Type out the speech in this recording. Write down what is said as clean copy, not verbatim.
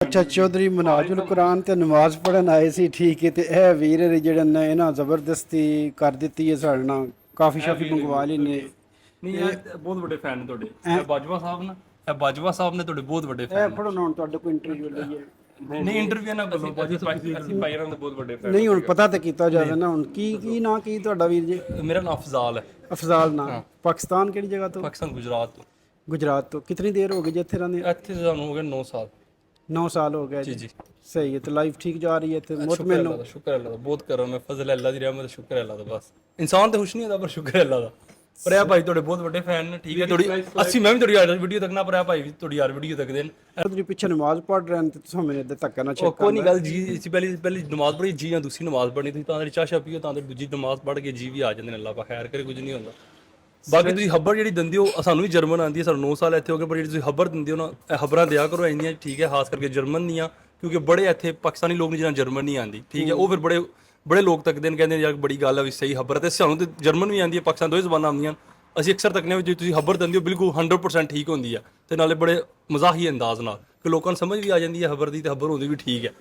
ਅੱਛਾ, ਚੌਧਰੀ ਮਨਾਜੁਲ ਕੁਰਾਨ ਤੇ ਨਮਾਜ਼ ਪੜ੍ਹਨ ਆਏ ਸੀ, ਠੀਕ ਹੈ। ਤੇ ਇਹ ਵੀਰ ਨੇ ਜਿਹੜੇ ਨੇ ਇਹਨਾਂ ਜ਼ਬਰਦਸਤੀ ਕਰ ਦਿੱਤੀ ਹੈ ਸਾਡੇ ਨਾਲ, ਕਾਫੀ ਸ਼ਾਫੀ ਮੰਗਵਾ ਲਈ ਨੇ। ਨਹੀਂ ਇਹ ਬਹੁਤ ਵੱਡੇ ਫੈਨ ਨੇ ਤੁਹਾਡੇ, ਇਹ ਬਾਜਵਾ ਸਾਹਿਬ ਨਾ, ਇਹ ਬਾਜਵਾ ਸਾਹਿਬ ਨੇ ਤੁਹਾਡੇ ਬਹੁਤ ਵੱਡੇ ਇਹ ਫੈਨ ਫੜੋ ਨਾ, ਹੁਣ ਤੁਹਾਡੇ ਕੋਲ ਇੰਟਰਵਿਊ ਲਈ ਹੈ। ਨੇ। ਨਹੀਂ ਇੰਟਰਵਿਊ ਨਾ ਕਰੋ ਬਾਜੀ, ਅਸੀਂ ਭਾਈ ਦੇ ਬਹੁਤ ਵੱਡੇ ਫੈਨ। ਨਹੀਂ ਹੁਣ ਪਤਾ ਤੇ ਕੀਤਾ ਜਾਵੇ ਨਾ। ਹੁਣ ਕੀ ਨਾਂ ਕੀ ਤੁਹਾਡਾ ਵੀਰ ਜੀ? ਮੇਰਾ ਨਾਮ ਅਫਜ਼ਾਲ ਹੈ। ਅਫਜ਼ਾਲ ਨਾਂ। ਪਾਕਿਸਤਾਨ ਕਿਹੜੀ ਜਗ੍ਹਾ ਤੋਂ? ਪਾਕਿਸਤਾਨ ਗੁਜਰਾਤ ਤੋਂ। ਗੁਜਰਾਤ ਤੋਂ। ਕਿਤਨੀ ਦੇਰ ਹੋ ਗਈ ਜੀ ਇੱਥੇ ਰਹਿੰਦੇ? ਇੱਥੇ ਸਾਨੂੰ ਹੋ ਗਏ 9 ਸਾਲ। 9 ਸਾਲ ਹੋ ਗਏ ਜੀ ਜੀ। ਸਹੀ ਹੈ। ਤੇ ਲਾਈਫ ਠੀਕ ਜਾ ਰਹੀ ਹੈ ਇੱਥੇ? ਮੁਤਮਿਨ ਹੋ? ਸ਼ੁਕਰ ਅੱਲਾ ਦਾ, ਬਹੁਤ ਕਰਮ ਹੈ, ਫਜ਼ਲ ਅੱਲਾ ਦੀ ਰਹਿਮਤ, ਸ਼ੁਕਰ ਅੱਲਾ ਦਾ। ਬਸ ਇਨਸਾਨ ਤੇ ਖੁਸ਼ ਨਹੀਂ ਹੁੰਦਾ, ਪਰ ਸ਼ੁਕਰ ਅੱਲਾ ਦਾ। ਪਰ ਇਹ ਭਾਈ ਤੁਹਾਡੇ ਬਹੁਤ ਵੱਡੇ ਫੈਨ ਨੇ, ਠੀਕ ਹੈ। ਥੋੜੀ ਅਸੀਂ ਮੈਂ ਵੀ ਤੁਹਾਡੀ ਯਾਰ ਵੀਡੀਓ ਤੱਕਣਾ, ਪਰ ਇਹ ਭਾਈ ਵੀ ਤੁਹਾਡੀ ਯਾਰ ਵੀਡੀਓ ਤੱਕਦੇ ਨੇ। ਤੁਸੀਂ ਪਿੱਛੇ ਨਮਾਜ਼ ਪੜ੍ਹ ਰਹੇ ਨੇ ਤੇ ਤੁਸੀਂ ਮੈਨੂੰ ਇੱਦਾਂ ਧੱਕਾ ਨਾ ਚੈੱਕ ਕੋਈ ਨਹੀਂ ਗੱਲ ਜੀ, ਅਸੀਂ ਪਹਿਲੀ ਨਮਾਜ਼ ਪੜ੍ਹੀ ਜੀ, ਜਾਂ ਦੂਸਰੀ ਨਮਾਜ਼ ਪੜ੍ਹਨੀ, ਤੁਸੀਂ ਤਾਂ ਚਾਹ ਸ਼ਾ ਪੀਓ, ਤਾਂ ਦੂਜੀ ਨਮਾਜ਼ ਪੜ੍ਹ ਕੇ ਜੀ ਵੀ ਆ ਜਾਂਦੇ ਨੇ। ਅੱਲਾ ਪਾ ਖੈਰ ਕਰੇ, ਕੁਝ ਨਹੀਂ ਹੁੰਦਾ। ਬਾਕੀ ਤੁਸੀਂ ਖਬਰ ਜਿਹੜੀ ਦਿੰਦੇ ਹੋ, ਸਾਨੂੰ ਵੀ ਜਰਮਨ ਆਉਂਦੀ ਹੈ, ਸਾਨੂੰ 9 ਸਾਲ ਇੱਥੇ ਹੋ ਗਏ, ਪਰ ਜਿਹੜੀ ਤੁਸੀਂ ਖਬਰ ਦਿੰਦੇ ਹੋ ਨਾ, ਇਹ ਖਬਰਾਂ ਦਿਆ ਕਰੋ ਇੰਨੀਆਂ, ਠੀਕ ਹੈ। ਖਾਸ ਕਰਕੇ ਜਰਮਨ ਦੀਆਂ, ਕਿਉਂਕਿ ਬੜੇ ਇੱਥੇ ਪਾਕਿਸਤਾਨੀ ਲੋਕ ਨੇ ਜਿਹਨਾਂ ਜਰਮਨ ਨਹੀਂ ਆਉਂਦੀ, ਠੀਕ ਹੈ। ਉਹ ਫਿਰ ਬੜੇ ਲੋਕ ਤੱਕਦੇ ਨੇ, ਕਹਿੰਦੇ ਨੇ ਯਾਰ ਬੜੀ ਗੱਲ ਹੈ ਵੀ ਸਹੀ ਖਬਰ ਹੈ। ਤੇ ਸਾਨੂੰ ਤੇ ਜਰਮਨ ਵੀ ਆਉਂਦੀ ਹੈ, ਪਾਕਿਸਤਾਨ ਦੋਵੇਂ ਜ਼ਬਾਨਾਂ ਆਉਂਦੀਆਂ। ਅਸੀਂ ਅਕਸਰ ਤੱਕਨੇ ਵੀ ਜੇ ਤੁਸੀਂ ਖਬਰ ਦਿੰਦੇ ਹੋ ਬਿਲਕੁਲ 100% ਠੀਕ ਹੁੰਦੀ ਹੈ, ਤੇ ਨਾਲੇ ਬੜੇ ਮਜ਼ਾਹੀ ਅੰਦਾਜ਼ ਨਾਲ, ਕਿ ਲੋਕਾਂ ਨੂੰ ਸਮਝ ਵੀ ਆ ਜਾਂਦੀ ਹੈ ਖਬਰ ਦੀ, ਤੇ ਖਬਰ ਹੁੰਦੀ ਵੀ ਠੀਕ ਹੈ।